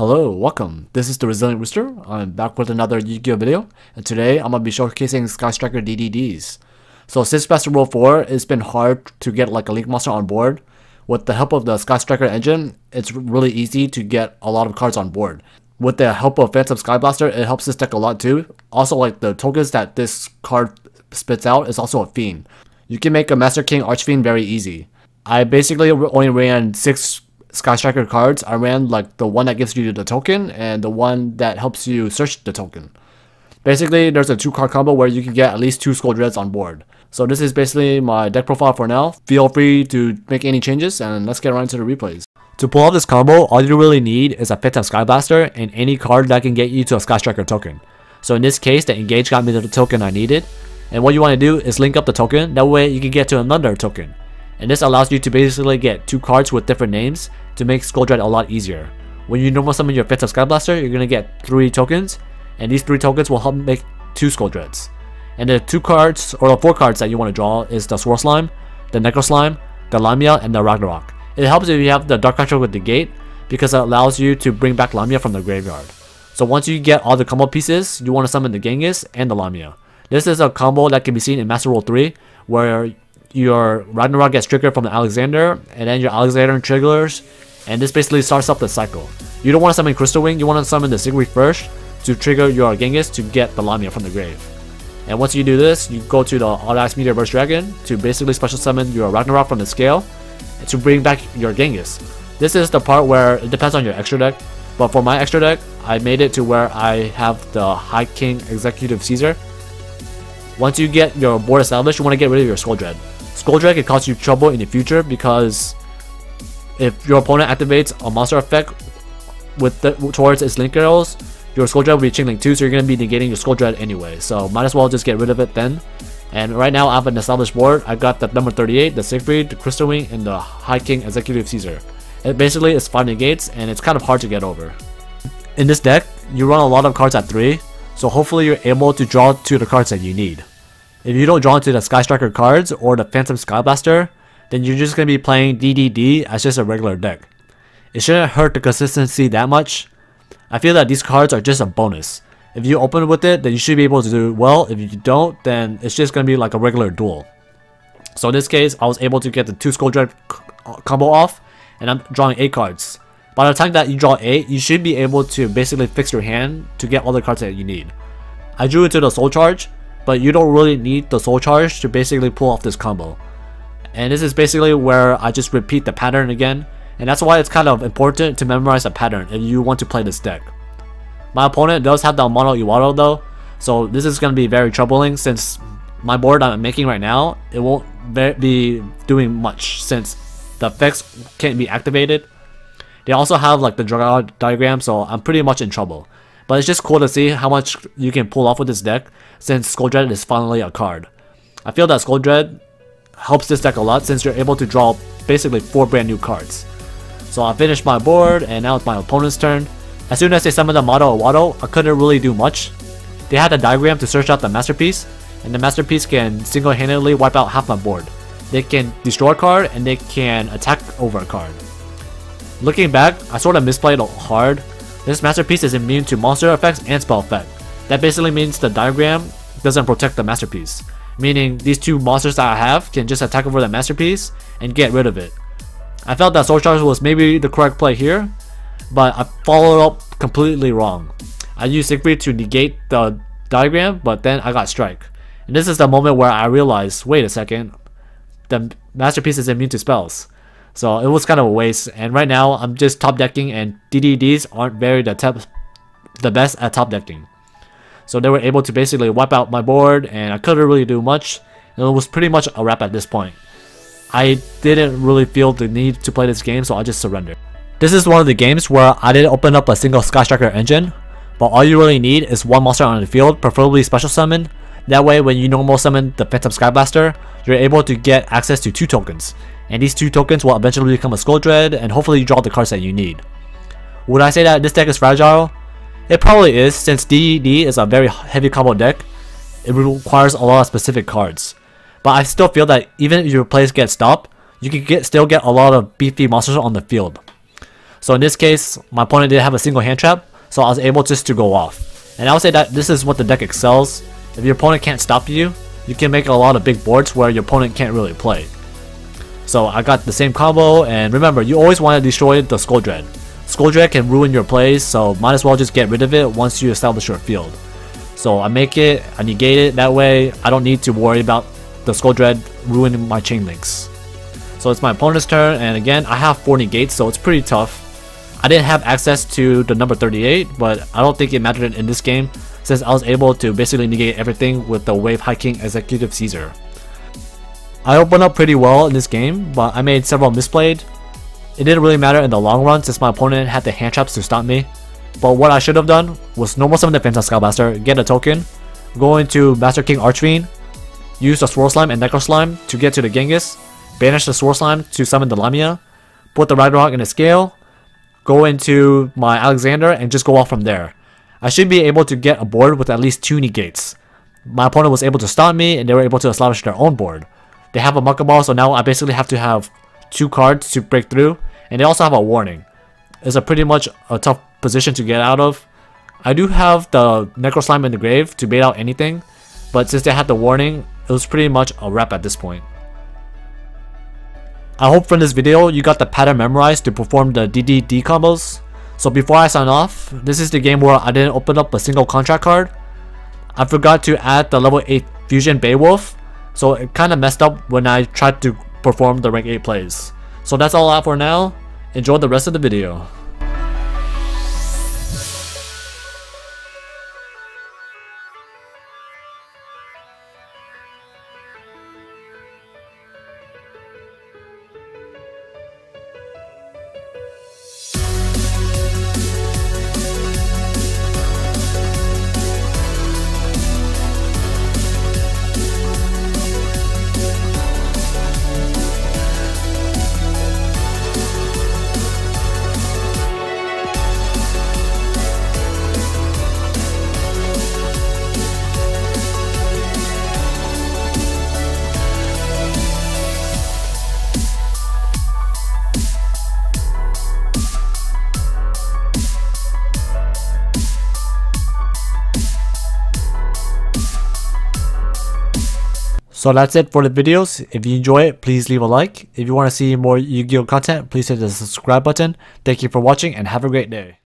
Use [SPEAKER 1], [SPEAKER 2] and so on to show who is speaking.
[SPEAKER 1] Hello, welcome. This is the Resilient Rooster. I'm back with another Yu-Gi-Oh video, and today I'm going to be showcasing Sky Striker DDDs. So since Master Rule 4, it's been hard to get like a Link Monster on board. With the help of the Sky Striker engine, it's really easy to get a lot of cards on board. With the help of Phantom Sky Blaster, it helps this deck a lot too. Also, like the tokens that this card spits out is also a Fiend. You can make a Master King Archfiend very easy. I basically only ran 6 Sky Striker cards. I ran like the one that gives you the token and the one that helps you search the token. Basically, there's a 2-card combo where you can get at least 2 Skull Dreads on board. So this is basically my deck profile for now. Feel free to make any changes and let's get right into the replays. To pull off this combo, all you really need is a Phantom Sky Blaster and any card that can get you to a Sky Striker token. So in this case, the Engage got me the token I needed. And what you want to do is link up the token, that way you can get to another token. And this allows you to basically get 2 cards with different names to make Skull Dread a lot easier. When you normal summon your Phantom Sky Blaster, you're going to get 3 tokens, and these 3 tokens will help make 2 Skull Dreads. And the 2 cards, or the 4 cards that you want to draw is the Sword Slime, the Necro Slime, the Lamia, and the Ragnarok. It helps if you have the Dark Control with the Gate, because it allows you to bring back Lamia from the graveyard. So once you get all the combo pieces, you want to summon the Genghis and the Lamia. This is a combo that can be seen in Master Rule 3, where your Ragnarok gets triggered from the Alexander, and then your Alexander triggers, and this basically starts up the cycle. You don't want to summon Crystal Wing, you want to summon the Siegfried first to trigger your Genghis to get the Lamia from the grave. And once you do this, you go to the Audax Meteor Burst Dragon to basically special summon your Ragnarok from the scale to bring back your Genghis. This is the part where it depends on your extra deck, but for my extra deck, I made it to where I have the High King Executive Caesar. Once you get your board established, you want to get rid of your Skull Dread. Skull Dread can cause you trouble in the future because if your opponent activates a monster effect towards its Link Arrows, your Skull Dread will be Chain Link 2, so you're going to be negating your Skull Dread anyway. So might as well just get rid of it then. And right now I have an established board. I got the number 38, the Siegfried, the Crystal Wing, and the High King Executive Caesar. It basically is 5 negates and it's kind of hard to get over. In this deck, you run a lot of cards at 3, so hopefully you're able to draw to the cards that you need. If you don't draw into the Sky Striker cards or the Phantom Sky Blaster, then you're just going to be playing DDD as just a regular deck. It shouldn't hurt the consistency that much. I feel that these cards are just a bonus. If you open with it, then you should be able to do well. If you don't, then it's just going to be like a regular duel. So in this case, I was able to get the 2 Skull Dread combo off, and I'm drawing 8 cards. By the time that you draw 8, you should be able to basically fix your hand to get all the cards that you need. I drew into the Soul Charge, but you don't really need the Soul Charge to basically pull off this combo. And this is basically where I just repeat the pattern again, and that's why it's kind of important to memorize the pattern if you want to play this deck. My opponent does have the Mono Iwaro though, so this is going to be very troubling since my board I'm making right now, it won't be doing much since the effects can't be activated. They also have like the Dragao diagram, so I'm pretty much in trouble. But it's just cool to see how much you can pull off with this deck since Skull Dread is finally a card. I feel that Skull Dread helps this deck a lot since you're able to draw basically 4 brand new cards. So I finished my board and now it's my opponent's turn. As soon as they summoned the Mono Iwaro, I couldn't really do much. They had a diagram to search out the Masterpiece, and the Masterpiece can single-handedly wipe out half my board. They can destroy a card and they can attack over a card. Looking back, I sort of misplayed hard. This Masterpiece is immune to monster effects and spell effect. That basically means the diagram doesn't protect the Masterpiece, meaning these 2 monsters that I have can just attack over the Masterpiece and get rid of it. I felt that Soul Charge was maybe the correct play here, but I followed up completely wrong. I used Siegfried to negate the diagram, but then I got Strike. And this is the moment where I realized, wait a second, the Masterpiece is immune to spells. So it was kind of a waste, and right now I'm just top decking and DDDs aren't very the best at top decking. So they were able to basically wipe out my board and I couldn't really do much. And it was pretty much a wrap at this point. I didn't really feel the need to play this game, so I just surrendered. This is one of the games where I didn't open up a single Sky Striker engine, but all you really need is 1 monster on the field, preferably special summon. That way when you normal summon the Phantom Sky Blaster, you're able to get access to 2 tokens. And these 2 tokens will eventually become a Skull Dread, and hopefully you draw the cards that you need. Would I say that this deck is fragile? It probably is, since DDD is a very heavy combo deck. It requires a lot of specific cards. But I still feel that even if your plays get stopped, you can still get a lot of beefy monsters on the field. So in this case, my opponent didn't have a single hand trap, so I was able just to go off. And I would say that this is what the deck excels. If your opponent can't stop you, you can make a lot of big boards where your opponent can't really play. So I got the same combo, and remember, you always want to destroy the Skull Dread. Skull Dread can ruin your plays, so might as well just get rid of it once you establish your field. So I make it, I negate it, that way I don't need to worry about the Skull Dread ruining my chain links. So it's my opponent's turn, and again, I have 4 negates, so it's pretty tough. I didn't have access to the number 38, but I don't think it mattered in this game, since I was able to basically negate everything with the Wave High King Executive Caesar. I opened up pretty well in this game, but I made several misplayed. It didn't really matter in the long run since my opponent had the hand traps to stop me. But what I should have done was normal summon the Phantom Skylaster, get a token, go into Master King Archfiend, use the Swirl Slime and Necro Slime to get to the Genghis, banish the Swirl Slime to summon the Lamia, put the Ragnarok in a scale, go into my Alexander and just go off from there. I should be able to get a board with at least 2 negates. My opponent was able to stop me and they were able to establish their own board. They have a Mucka Ball, so now I basically have to have 2 cards to break through, and they also have a warning. It's a pretty much a tough position to get out of. I do have the Necro Slime in the grave to bait out anything, but since they had the warning, it was pretty much a wrap at this point. I hope from this video you got the pattern memorized to perform the DDD combos. So before I sign off, this is the game where I didn't open up a single contract card. I forgot to add the level 8 Fusion Beowulf, so it kind of messed up when I tried to perform the rank 8 plays. So that's all I have for now. Enjoy the rest of the video. So that's it for the videos. If you enjoy it, please leave a like. If you want to see more Yu-Gi-Oh content, please hit the subscribe button. Thank you for watching and have a great day.